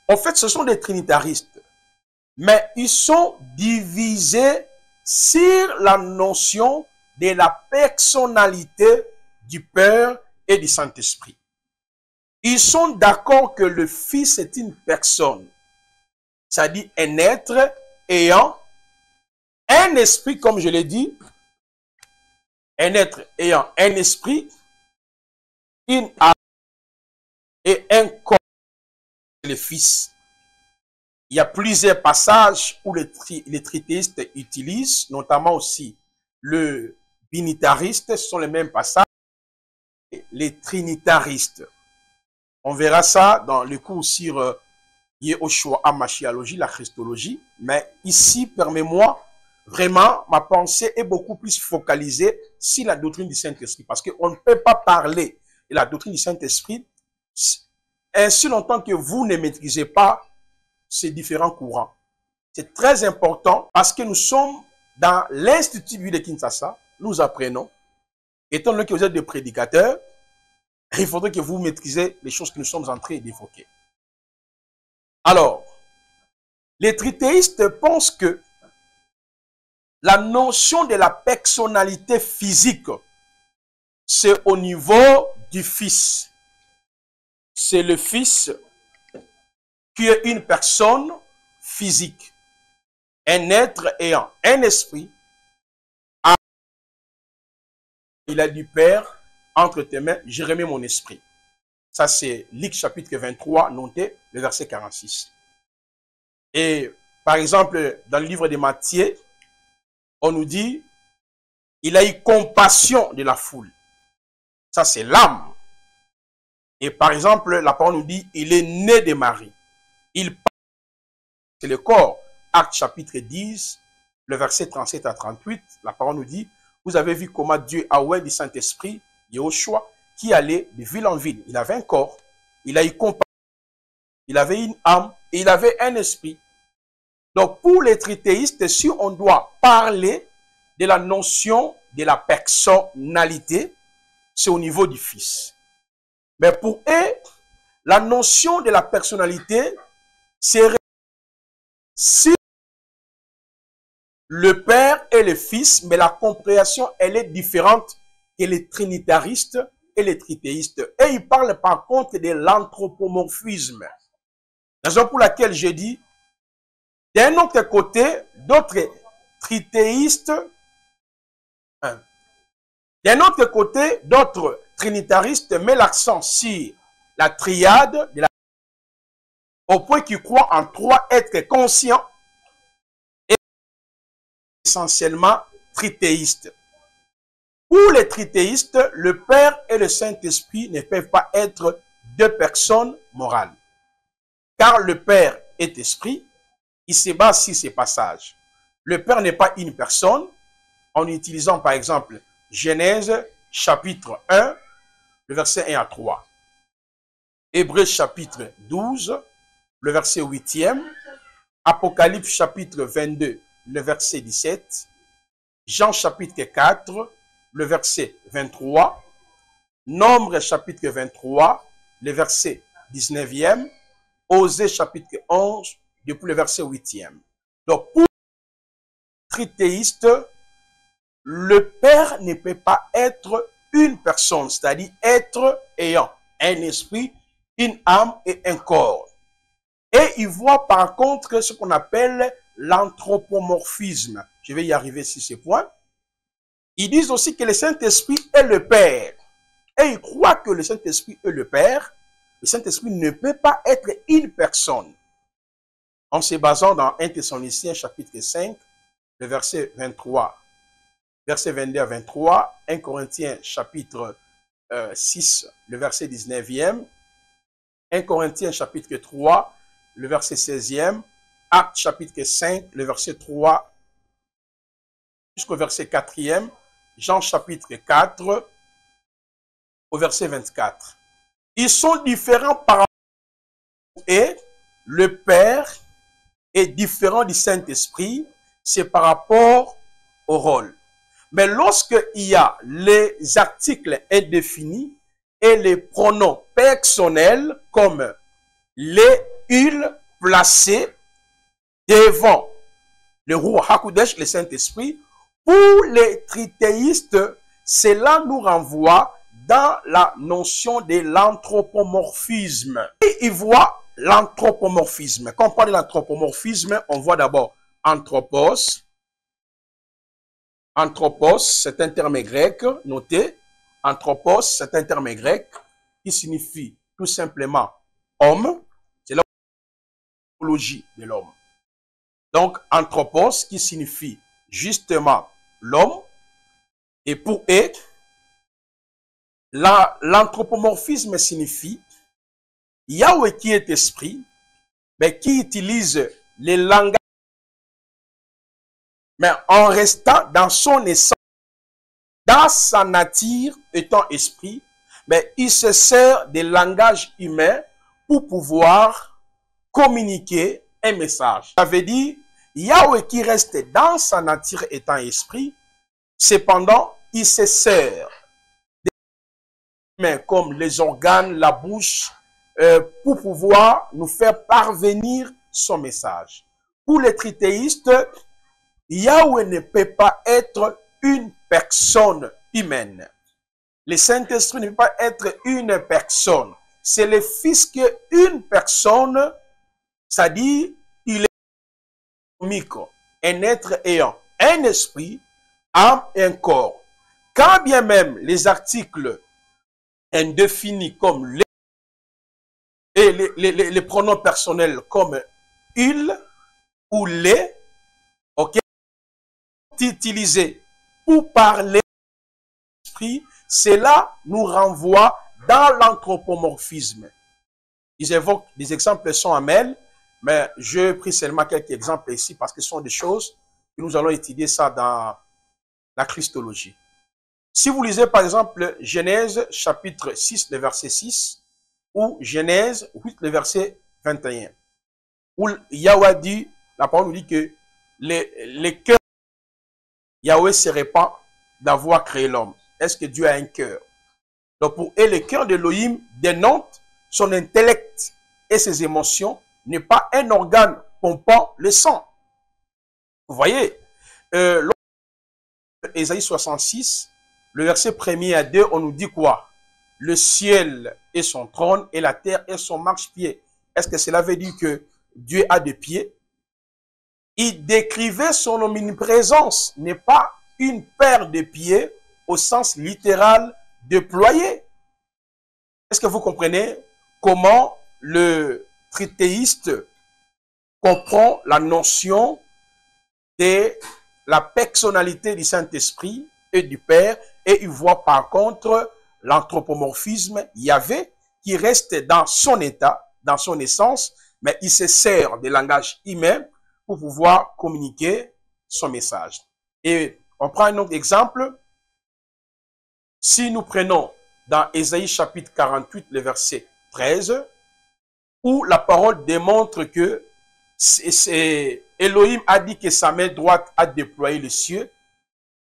En fait, ce sont des trinitaristes, mais ils sont divisés sur la notion de la personnalité du Père et du Saint-Esprit. Ils sont d'accord que le Fils est une personne, c'est-à-dire un être ayant un esprit, comme je l'ai dit, un être ayant un esprit, une âme et un corps, le Fils. Il y a plusieurs passages où les tritéistes utilisent, notamment aussi le binitariste, ce sont les mêmes passages, les trinitaristes. On verra ça dans le cours sur Yehoshua Hamashiachologie, la Christologie. Mais ici, permets-moi, vraiment, ma pensée est beaucoup plus focalisée sur la doctrine du Saint-Esprit. Parce qu'on ne peut pas parler de la doctrine du Saint-Esprit ainsi longtemps que vous ne maîtrisez pas ces différents courants. C'est très important parce que nous sommes dans l'Institut biblique de Kinshasa. Nous apprenons. Étant donné que vous êtes des prédicateurs, il faudrait que vous maîtrisez les choses que nous sommes en train d'évoquer. Alors, les tritéistes pensent que la notion de la personnalité physique, c'est au niveau du Fils. C'est le Fils qui est une personne physique, un être ayant un esprit. Il a dit, Père, entre tes mains, je remets mon esprit. Ça, c'est Luc chapitre 23, notez le verset 46. Et par exemple, dans le livre de Matthieu, on nous dit, il a eu compassion de la foule. Ça, c'est l'âme. Et par exemple, la parole nous dit, il est né de Marie. C'est le corps. Acte chapitre 10, le verset 37 à 38, la parole nous dit, vous avez vu comment Dieu a oint du Saint-Esprit Yahushua, qui allait de ville en ville. Il avait un corps, il a eu compassion, il avait une âme et il avait un esprit. Donc, pour les trithéistes, si on doit parler de la notion de la personnalité, c'est au niveau du Fils. Mais pour eux, la notion de la personnalité, c'est si le Père et le Fils, mais la compréhension, elle est différente que les trinitaristes et les trithéistes. Et ils parlent par contre de l'anthropomorphisme. Raison pour laquelle je dis, d'un autre côté, d'autres trithéistes, d'un autre côté, d'autres trinitaristes mettent l'accent sur la triade, au point qu'ils croient en trois êtres conscients et essentiellement trithéistes. Pour les trithéistes, le Père et le Saint-Esprit ne peuvent pas être deux personnes morales. Car le Père est esprit, il se base sur ces passages. Le Père n'est pas une personne, en utilisant par exemple Genèse chapitre 1, le verset 1 à 3. Hébreux chapitre 12, le verset 8e. Apocalypse chapitre 22, le verset 17. Jean chapitre 4, le verset 23. Nombre chapitre 23, le verset 19e. Osée chapitre 11, depuis le verset 8e. Donc, pour les trithéistes, le Père ne peut pas être une personne, c'est-à-dire être ayant un esprit, une âme et un corps. Et ils voient par contre ce qu'on appelle l'anthropomorphisme. Je vais y arriver sur ce point. Ils disent aussi que le Saint-Esprit est le Père. Et ils croient que le Saint-Esprit est le Père. Le Saint-Esprit ne peut pas être une personne. En se basant dans 1 Thessaloniciens chapitre 5, le verset 23, verset 22 à 23, 1 Corinthiens chapitre 6, le verset 19e, 1 Corinthiens chapitre 3, le verset 16e, Actes chapitre 5, le verset 3 jusqu'au verset 4e, Jean chapitre 4, au verset 24. Ils sont différents par rapport et le Père est différent du Saint-Esprit, c'est par rapport au rôle. Mais lorsqu'il y a les articles indéfinis et les pronoms personnels comme les il placés devant le Ruach HaKodesh, le Saint-Esprit, pour les trithéistes, cela nous renvoie dans la notion de l'anthropomorphisme. Et ils voient l'anthropomorphisme. Quand on parle de l'anthropomorphisme, on voit d'abord anthropos. Anthropos, c'est un terme grec, notez. Anthropos, c'est un terme grec qui signifie tout simplement homme. C'est la typologie de l'homme. Donc, anthropos qui signifie justement l'homme. Et pour eux, l'anthropomorphisme signifie Yahweh qui est esprit, mais qui utilise les langages, mais en restant dans son essence, dans sa nature étant esprit, mais il se sert des langages humains pour pouvoir communiquer un message. Ça veut dire Yahweh qui reste dans sa nature étant esprit, cependant, il se sert des humains comme les organes, la bouche, pour pouvoir nous faire parvenir son message. Pour les trithéistes, Yahweh ne peut pas être une personne humaine. Le Saint-Esprit ne peut pas être une personne. C'est le Fils qui est une personne, c'est-à-dire il est un être ayant un esprit, âme et un corps. Quand bien même les articles indéfinis comme les et les pronoms personnels comme il ou les, ok, utilisés pour parler d'esprit, cela nous renvoie dans l'anthropomorphisme. Ils évoquent des exemples sans amel, mais je pris seulement quelques exemples ici parce que ce sont des choses que nous allons étudier ça dans la christologie. Si vous lisez par exemple Genèse chapitre 6, le verset 6, ou Genèse 8, le verset 21, où Yahweh dit, la parole nous dit que les cœurs, Yahweh se répand d'avoir créé l'homme. Est-ce que Dieu a un cœur? Donc pour eux, le cœur d'Élohim dénote son intellect et ses émotions, n'est pas un organe pompant le sang. Vous voyez, Ésaïe 66, le verset 1er à 2, on nous dit quoi? Le ciel est son trône et la terre est son marchepied. Est-ce que cela veut dire que Dieu a des pieds? Il décrivait son omniprésence, n'est pas une paire de pieds au sens littéral déployé. Est-ce que vous comprenez comment le trithéiste comprend la notion de la personnalité du Saint-Esprit et du Père, et il voit par contre l'anthropomorphisme Yahvé qui reste dans son état, dans son essence, mais il se sert des langages humains pour pouvoir communiquer son message. Et on prend un autre exemple. Si nous prenons dans Ésaïe chapitre 48, le verset 13, où la parole démontre que Elohim a dit que sa main droite a déployé les cieux.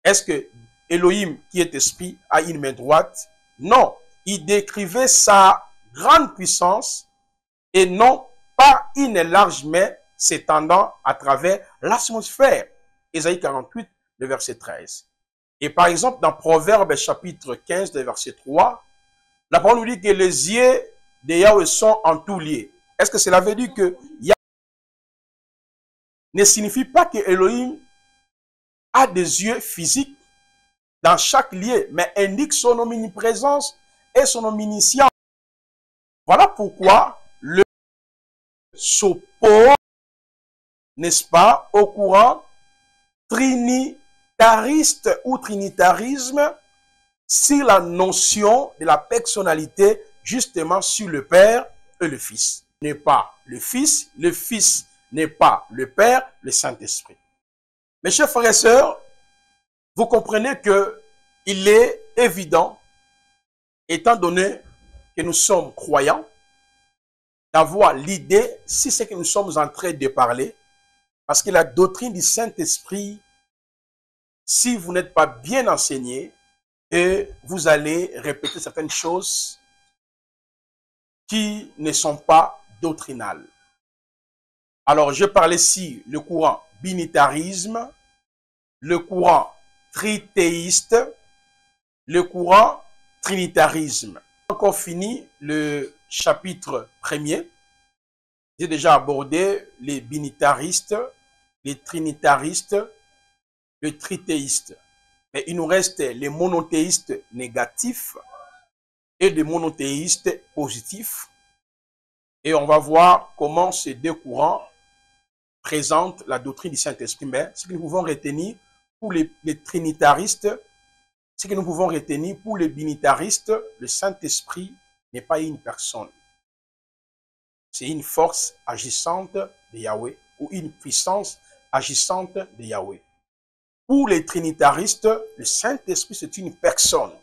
Est-ce que Elohim, qui est esprit, a une main droite? Non. Il décrivait sa grande puissance et non pas une large main s'étendant à travers l'atmosphère. Ésaïe 48, le verset 13. Et par exemple, dans Proverbe chapitre 15, le verset 3, la parole nous dit que les yeux de Yahweh sont en tout lieu. Est-ce que cela veut dire que Yahweh ne signifie pas que Elohim a des yeux physiques dans chaque lieu, mais indique son omniprésence et son omniscience. Voilà pourquoi le s'oppose, n'est-ce pas, au courant trinitariste ou trinitarisme sur la notion de la personnalité, justement sur le Père et le Fils. N'est pas le Fils n'est pas le Père, le Saint-Esprit. Mes chers frères et sœurs, vous comprenez que il est évident, étant donné que nous sommes croyants, d'avoir l'idée, si c'est que nous sommes en train de parler, parce que la doctrine du Saint-Esprit, si vous n'êtes pas bien enseigné, et vous allez répéter certaines choses qui ne sont pas doctrinales. Alors, je parle ici le courant binitarisme, le courant trithéiste, le courant trinitarisme. Encore fini le chapitre 1er. J'ai déjà abordé les binitaristes, les trinitaristes, les trithéistes. Mais il nous reste les monothéistes négatifs et les monothéistes positifs. Et on va voir comment ces deux courants présentent la doctrine du Saint-Esprit. Mais ce que nous pouvons retenir pour les trinitaristes, ce que nous pouvons retenir pour les binitaristes, le Saint-Esprit n'est pas une personne. C'est une force agissante de Yahweh ou une puissance agissante de Yahweh. Pour les trinitaristes, le Saint-Esprit, c'est une personne.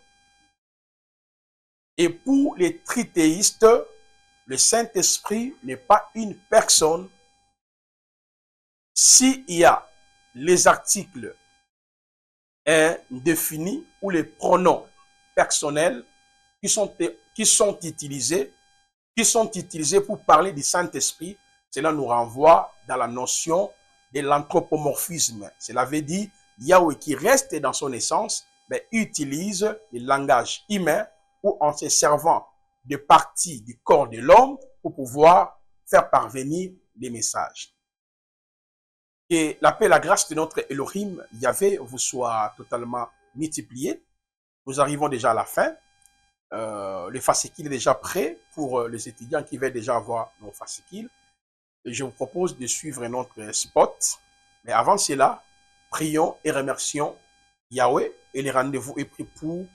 Et pour les trithéistes, le Saint-Esprit n'est pas une personne. S'il y a les articles indéfinis ou les pronoms personnels qui sont utilisés pour parler du Saint-Esprit, cela nous renvoie dans la notion de l'anthropomorphisme. Cela veut dire Yahweh qui reste dans son essence, mais utilise le langage humain ou en se servant de parties du corps de l'homme pour pouvoir faire parvenir des messages. Que la paix et la grâce de notre Elohim, Yahvé, vous soit totalement multipliée. Nous arrivons déjà à la fin. Le fascicule est déjà prêt pour les étudiants qui veulent déjà avoir nos fascicules. Je vous propose de suivre notre spot. Mais avant cela, prions et remercions Yahweh et le rendez-vous est pris pour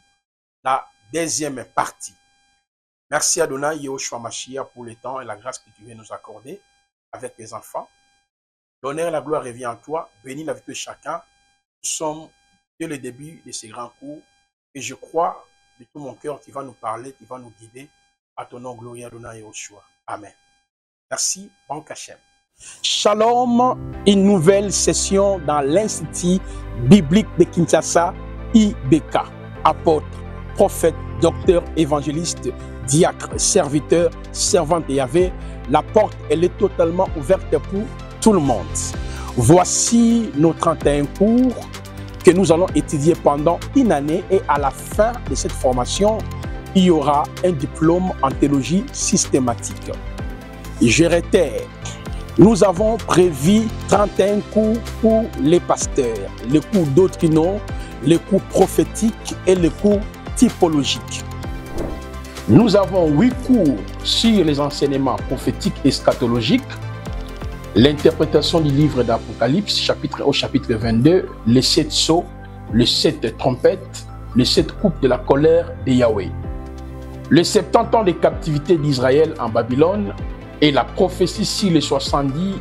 la deuxième partie. Merci Adonai Yehoshua Mashiach pour le temps et la grâce que tu viens nous accorder avec tes enfants. L'honneur et la gloire revient à toi. Bénis la vie de chacun. Nous sommes dès le début de ces grands cours. Et je crois de tout mon cœur, tu vas nous parler, tu vas nous guider. À ton nom, gloire, Adonai et Yoshua. Amen. Merci, Baruch Hashem. Shalom, une nouvelle session dans l'Institut biblique de Kinshasa, IBK. Apôtre, prophète, docteur, évangéliste, diacre, serviteur, servante de Yahvé. La porte, elle est totalement ouverte pour tout le monde. Voici nos 31 cours que nous allons étudier pendant une année, et à la fin de cette formation, il y aura un diplôme en théologie systématique. Je réitère, nous avons prévu 31 cours pour les pasteurs, les cours doctrinaux, les cours prophétiques et les cours typologiques. Nous avons 8 cours sur les enseignements prophétiques et eschatologiques, l'interprétation du livre d'Apocalypse, chapitre 22, les 7 sceaux, les 7 trompettes, les 7 coupes de la colère de Yahweh, les 70 ans de captivité d'Israël en Babylone et la prophétie sur les 70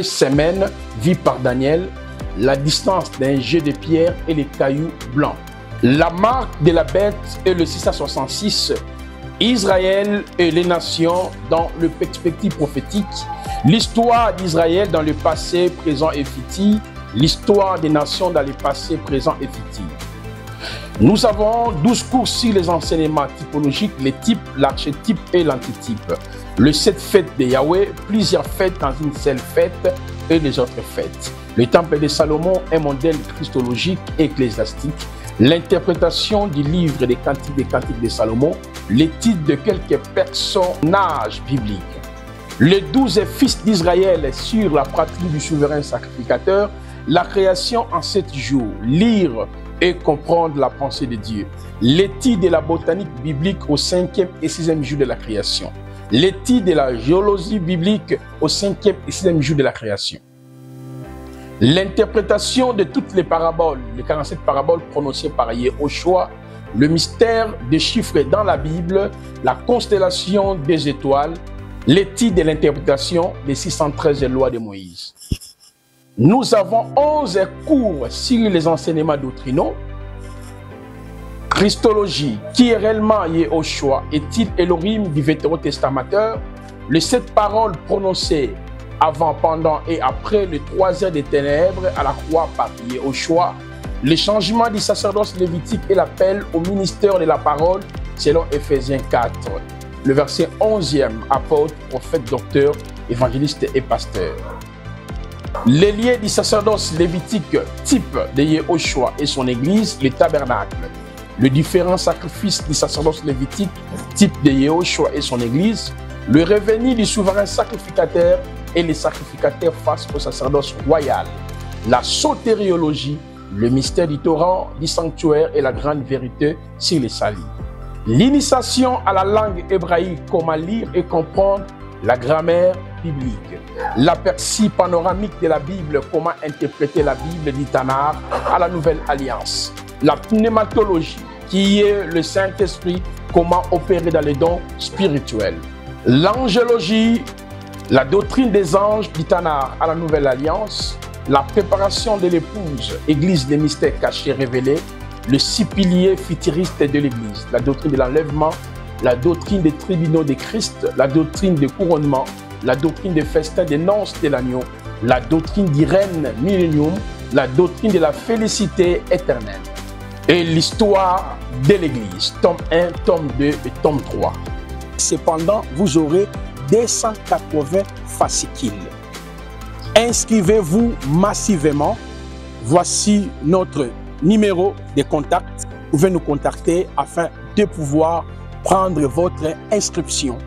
semaines vues par Daniel, la distance d'un jet de pierre et les cailloux blancs, la marque de la bête et le 666, Israël et les nations dans le perspective prophétique, l'histoire d'Israël dans le passé, présent et futur, l'histoire des nations dans le passé, présent et futur. Nous avons 12 cours sur les enseignements typologiques, les types, l'archétype et l'antitype. Le 7 fêtes de Yahweh, plusieurs fêtes dans une seule fête et les autres fêtes. Le temple de Salomon, un modèle christologique et ecclésiastique. L'interprétation du livre des cantiques de Salomon, les titres de quelques personnages bibliques. Les 12 fils d'Israël sur la pratique du souverain sacrificateur, la création en 7 jours, lire et comprendre la pensée de Dieu. L'étude de la botanique biblique au 5e et 6e jour de la création. L'étude de la géologie biblique au 5e et 6e jour de la création. L'interprétation de toutes les paraboles, les 47 paraboles prononcées par Yehoshua, le mystère des chiffres dans la Bible, la constellation des étoiles, l'étude de l'interprétation des 613 lois de Moïse. Nous avons 11 cours sur les enseignements doctrinaux, Christologie, qui est réellement Yehoshua, est-il Elohim du Vétérotestamateur, les 7 paroles prononcées avant, pendant et après les 3 heures des ténèbres à la croix par Yehoshua, le changement du sacerdoce lévitique et l'appel au ministère de la parole selon Ephésiens 4. Le verset 11e, apôtre, prophète, docteur, évangéliste et pasteur. Les liens du sacerdoce lévitique, type de Yehoshua et son église, le tabernacle. Le différent sacrifice du sacerdoce lévitique, type de Yehoshua et son église. Le revenu du souverain sacrificateur et les sacrificateurs face au sacerdoce royal. La sotériologie, le mystère du torrent, du sanctuaire et la grande vérité sur les salis. L'initiation à la langue hébraïque, comment lire et comprendre la grammaire biblique. L'aperçu panoramique de la Bible, comment interpréter la Bible du Tanakh à la Nouvelle Alliance. La pneumatologie, qui est le Saint-Esprit, comment opérer dans les dons spirituels. L'angélologie, la doctrine des anges du Tanakh à la Nouvelle Alliance. La préparation de l'épouse, Église des mystères cachés révélés. Le 6 piliers futuristes de l'Église, la doctrine de l'enlèvement, la doctrine des tribunaux de Christ, la doctrine des couronnements, la doctrine des festins des noces de l'agneau, la doctrine du règne millénium, la doctrine de la félicité éternelle et l'histoire de l'Église, tome 1, tome 2 et tome 3. Cependant, vous aurez 280 fascicules. Inscrivez-vous massivement. Voici notre numéro de contact. Vous pouvez nous contacter afin de pouvoir prendre votre inscription.